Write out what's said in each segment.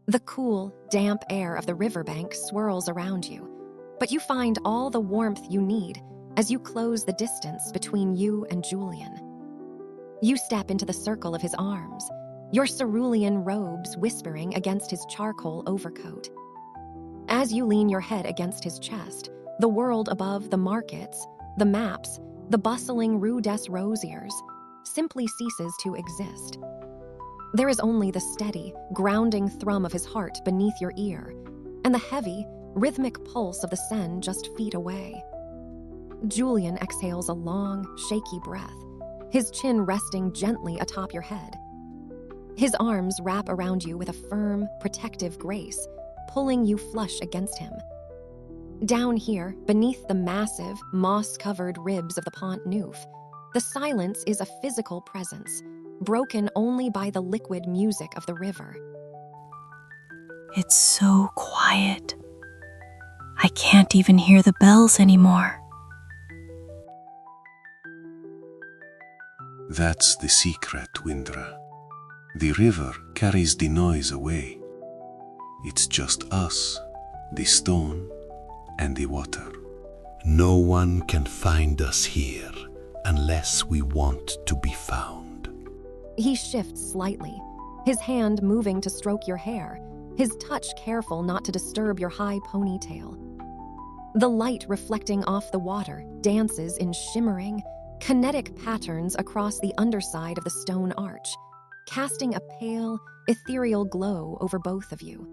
The cool, damp air of the riverbank swirls around you, but you find all the warmth you need as you close the distance between you and Julian. You step into the circle of his arms, your cerulean robes whispering against his charcoal overcoat. As you lean your head against his chest, the world above, the markets, the maps, the bustling Rue des Rosiers, simply ceases to exist. There is only the steady, grounding thrum of his heart beneath your ear, and the heavy, rhythmic pulse of the Seine just feet away. Julian exhales a long, shaky breath, his chin resting gently atop your head. His arms wrap around you with a firm, protective grace, pulling you flush against him. Down here, beneath the massive, moss-covered ribs of the Pont Neuf, the silence is a physical presence, broken only by the liquid music of the river. It's so quiet. I can't even hear the bells anymore. That's the secret, Wyndra. The river carries the noise away. It's just us, the stone, and the water. No one can find us here unless we want to be found. He shifts slightly, his hand moving to stroke your hair, his touch careful not to disturb your high ponytail. The light reflecting off the water dances in shimmering, kinetic patterns across the underside of the stone arch, casting a pale, ethereal glow over both of you.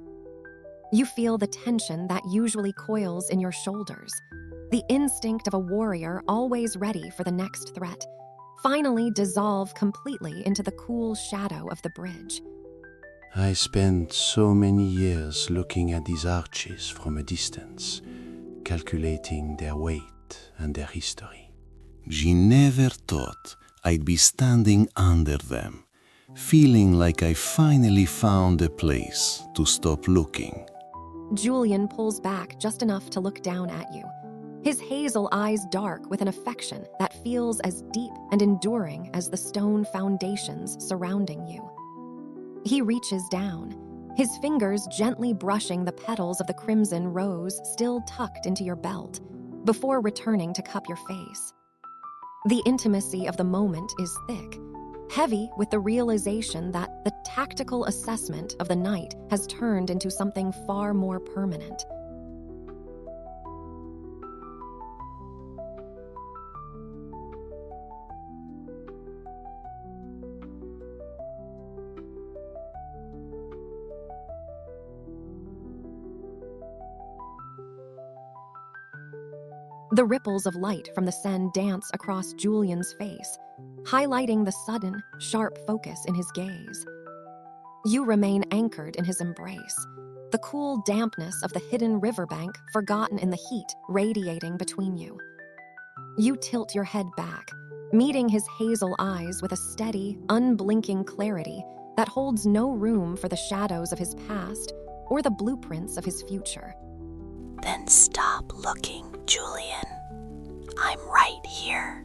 You feel the tension that usually coils in your shoulders, the instinct of a warrior always ready for the next threat, finally dissolve completely into the cool shadow of the bridge. I spent so many years looking at these arches from a distance, calculating their weight and their history. She never thought I'd be standing under them, feeling like I finally found a place to stop looking. Julian pulls back just enough to look down at you, his hazel eyes dark with an affection that feels as deep and enduring as the stone foundations surrounding you. He reaches down, his fingers gently brushing the petals of the crimson rose still tucked into your belt, before returning to cup your face. The intimacy of the moment is thick, heavy with the realization that the tactical assessment of the night has turned into something far more permanent. The ripples of light from the Seine dance across Julian's face, highlighting the sudden, sharp focus in his gaze. You remain anchored in his embrace, the cool dampness of the hidden riverbank forgotten in the heat radiating between you. You tilt your head back, meeting his hazel eyes with a steady, unblinking clarity that holds no room for the shadows of his past or the blueprints of his future. Then stop looking, Julian. I'm right here.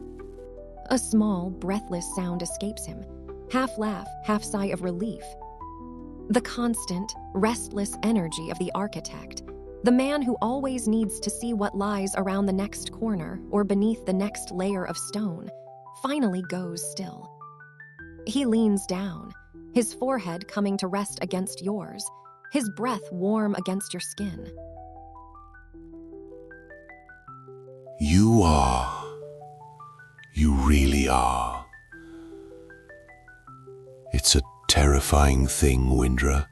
A small, breathless sound escapes him, half laugh, half sigh of relief. The constant, restless energy of the architect, the man who always needs to see what lies around the next corner or beneath the next layer of stone, finally goes still. He leans down, his forehead coming to rest against yours, his breath warm against your skin. You are. You really are. It's a terrifying thing, Wyndra,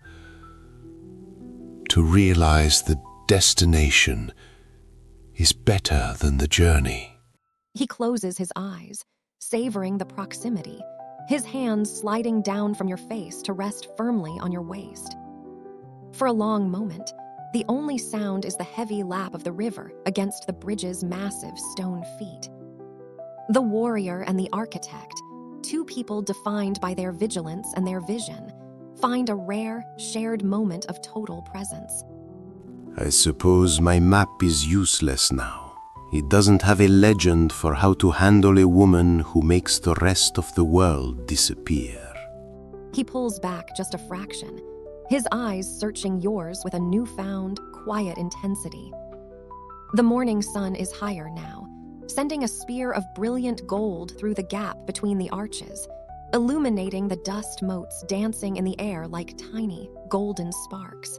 to realize the destination is better than the journey. He closes his eyes, savoring the proximity, his hands sliding down from your face to rest firmly on your waist. For a long moment, the only sound is the heavy lap of the river against the bridge's massive stone feet. The warrior and the architect, two people defined by their vigilance and their vision, find a rare, shared moment of total presence. I suppose my map is useless now. It doesn't have a legend for how to handle a woman who makes the rest of the world disappear. He pulls back just a fraction, his eyes searching yours with a newfound, quiet intensity. The morning sun is higher now, sending a spear of brilliant gold through the gap between the arches, illuminating the dust motes dancing in the air like tiny, golden sparks.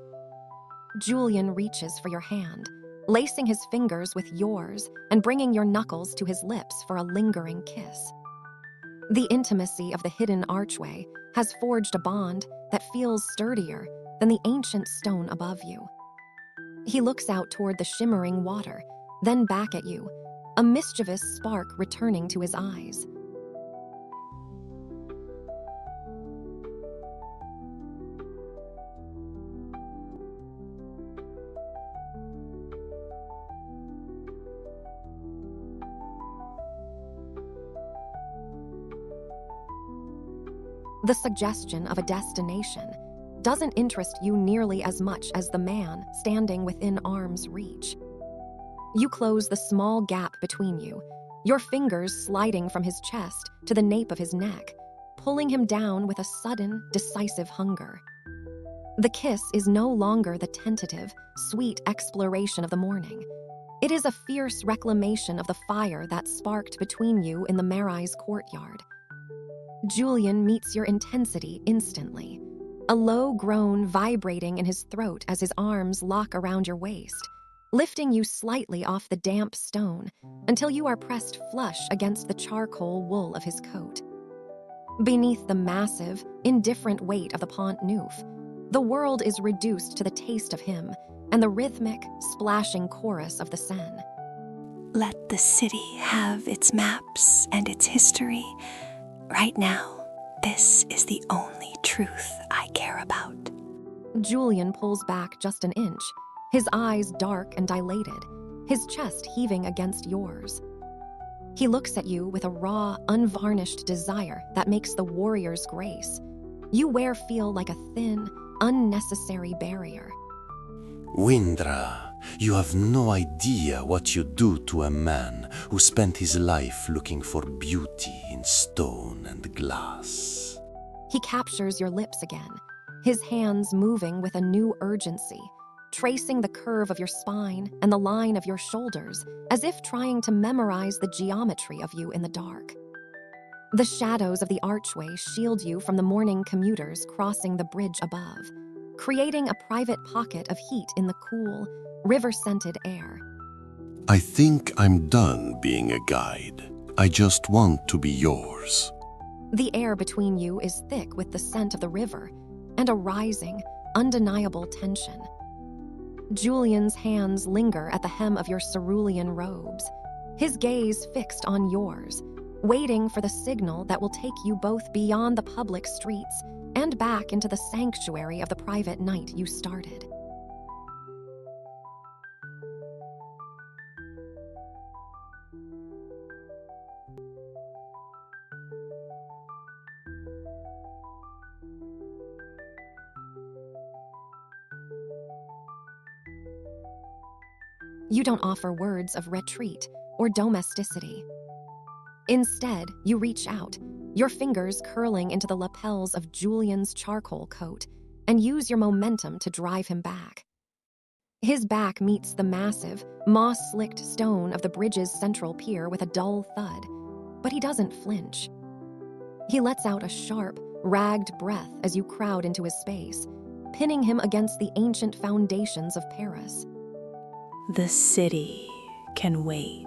Julian reaches for your hand, lacing his fingers with yours and bringing your knuckles to his lips for a lingering kiss. The intimacy of the hidden archway has forged a bond that feels sturdier than the ancient stone above you. He looks out toward the shimmering water, then back at you, a mischievous spark returning to his eyes. The suggestion of a destination doesn't interest you nearly as much as the man standing within arm's reach. You close the small gap between you, your fingers sliding from his chest to the nape of his neck, pulling him down with a sudden, decisive hunger. The kiss is no longer the tentative, sweet exploration of the morning. It is a fierce reclamation of the fire that sparked between you in the Marais courtyard. Julian meets your intensity instantly, a low groan vibrating in his throat as his arms lock around your waist, lifting you slightly off the damp stone until you are pressed flush against the charcoal wool of his coat. Beneath the massive, indifferent weight of the Pont Neuf, the world is reduced to the taste of him and the rhythmic, splashing chorus of the Seine. Let the city have its maps and its history. Right now, this is the only truth I care about. Julian pulls back just an inch, his eyes dark and dilated, his chest heaving against yours. He looks at you with a raw, unvarnished desire that makes the warrior's grace. You feel like a thin, unnecessary barrier. Wyndra, you have no idea what you do to a man who spent his life looking for beauty in stone and glass. He captures your lips again, his hands moving with a new urgency, tracing the curve of your spine and the line of your shoulders, as if trying to memorize the geometry of you in the dark. The shadows of the archway shield you from the morning commuters crossing the bridge above, creating a private pocket of heat in the cool, river-scented air. I think I'm done being a guide. I just want to be yours. The air between you is thick with the scent of the river and a rising, undeniable tension. Julian's hands linger at the hem of your cerulean robes, his gaze fixed on yours, waiting for the signal that will take you both beyond the public streets and back into the sanctuary of the private night you started. You don't offer words of retreat or domesticity. Instead, you reach out, your fingers curling into the lapels of Julian's charcoal coat, and use your momentum to drive him back. His back meets the massive, moss-slicked stone of the bridge's central pier with a dull thud, but he doesn't flinch. He lets out a sharp, ragged breath as you crowd into his space, pinning him against the ancient foundations of Paris. The city can wait.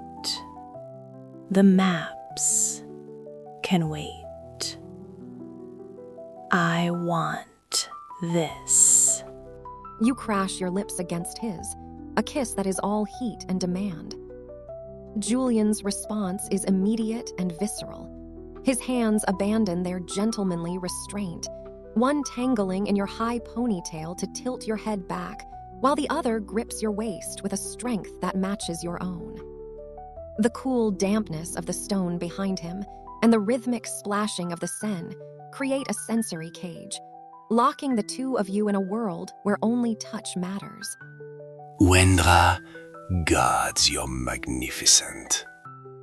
The maps can wait. I want this. You crash your lips against his, a kiss that is all heat and demand. Julian's response is immediate and visceral. His hands abandon their gentlemanly restraint, one tangling in your high ponytail to tilt your head back, while the other grips your waist with a strength that matches your own. The cool dampness of the stone behind him and the rhythmic splashing of the Seine create a sensory cage, locking the two of you in a world where only touch matters. Wyndra, gods, you're magnificent.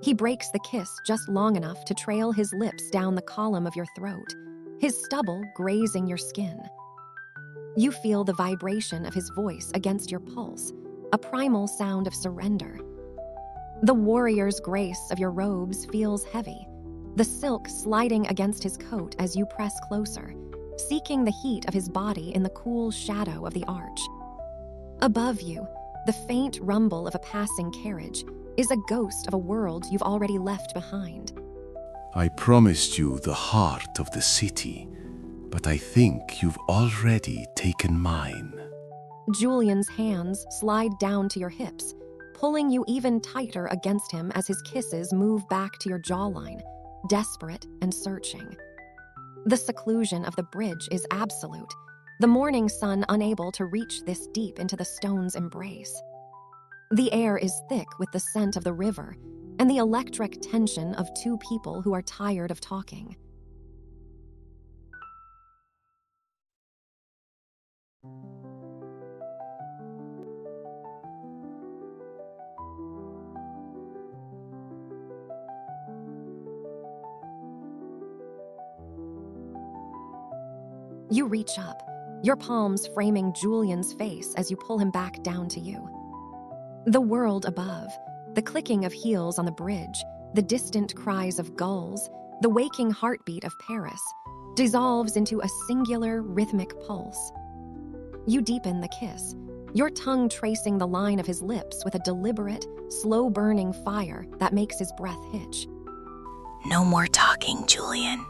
He breaks the kiss just long enough to trail his lips down the column of your throat, his stubble grazing your skin. You feel the vibration of his voice against your pulse, a primal sound of surrender. The warrior's grace of your robes feels heavy, the silk sliding against his coat as you press closer, seeking the heat of his body in the cool shadow of the arch. Above you, the faint rumble of a passing carriage is a ghost of a world you've already left behind. I promised you the heart of the city, but I think you've already taken mine. Julian's hands slide down to your hips, pulling you even tighter against him as his kisses move back to your jawline, desperate and searching. The seclusion of the bridge is absolute, the morning sun unable to reach this deep into the stone's embrace. The air is thick with the scent of the river and the electric tension of two people who are tired of talking. You reach up, your palms framing Julian's face as you pull him back down to you. The world above, the clicking of heels on the bridge, the distant cries of gulls, the waking heartbeat of Paris, dissolves into a singular rhythmic pulse. You deepen the kiss, your tongue tracing the line of his lips with a deliberate, slow-burning fire that makes his breath hitch. No more talking, Julian.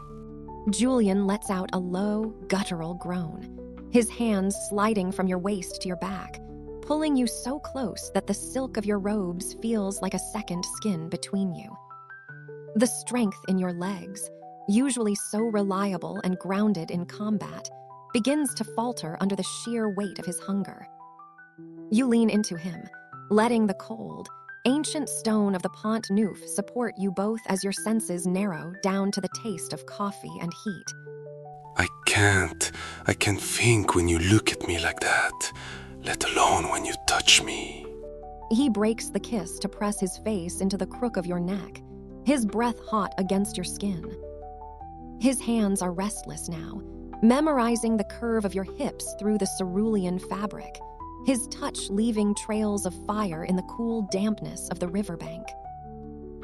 Julian lets out a low, guttural groan, his hands sliding from your waist to your back, pulling you so close that the silk of your robes feels like a second skin between you. The strength in your legs, usually so reliable and grounded in combat, begins to falter under the sheer weight of his hunger. You lean into him, letting the cold, ancient stone of the Pont Neuf support you both as your senses narrow down to the taste of coffee and heat. I can't think when you look at me like that, let alone when you touch me. He breaks the kiss to press his face into the crook of your neck, his breath hot against your skin. His hands are restless now, memorizing the curve of your hips through the cerulean fabric, his touch leaving trails of fire in the cool dampness of the riverbank.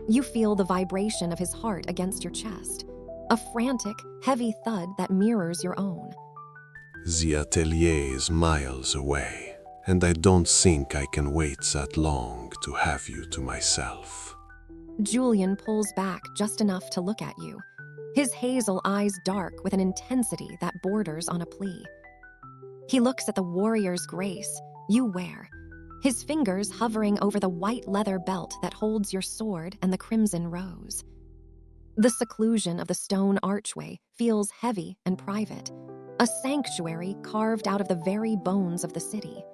You feel the vibration of his heart against your chest, a frantic, heavy thud that mirrors your own. The atelier is miles away, and I don't think I can wait that long to have you to myself. Julian pulls back just enough to look at you, his hazel eyes dark with an intensity that borders on a plea. He looks at the warrior's grace you wear, his fingers hovering over the white leather belt that holds your sword and the crimson rose. The seclusion of the stone archway feels heavy and private, a sanctuary carved out of the very bones of the city.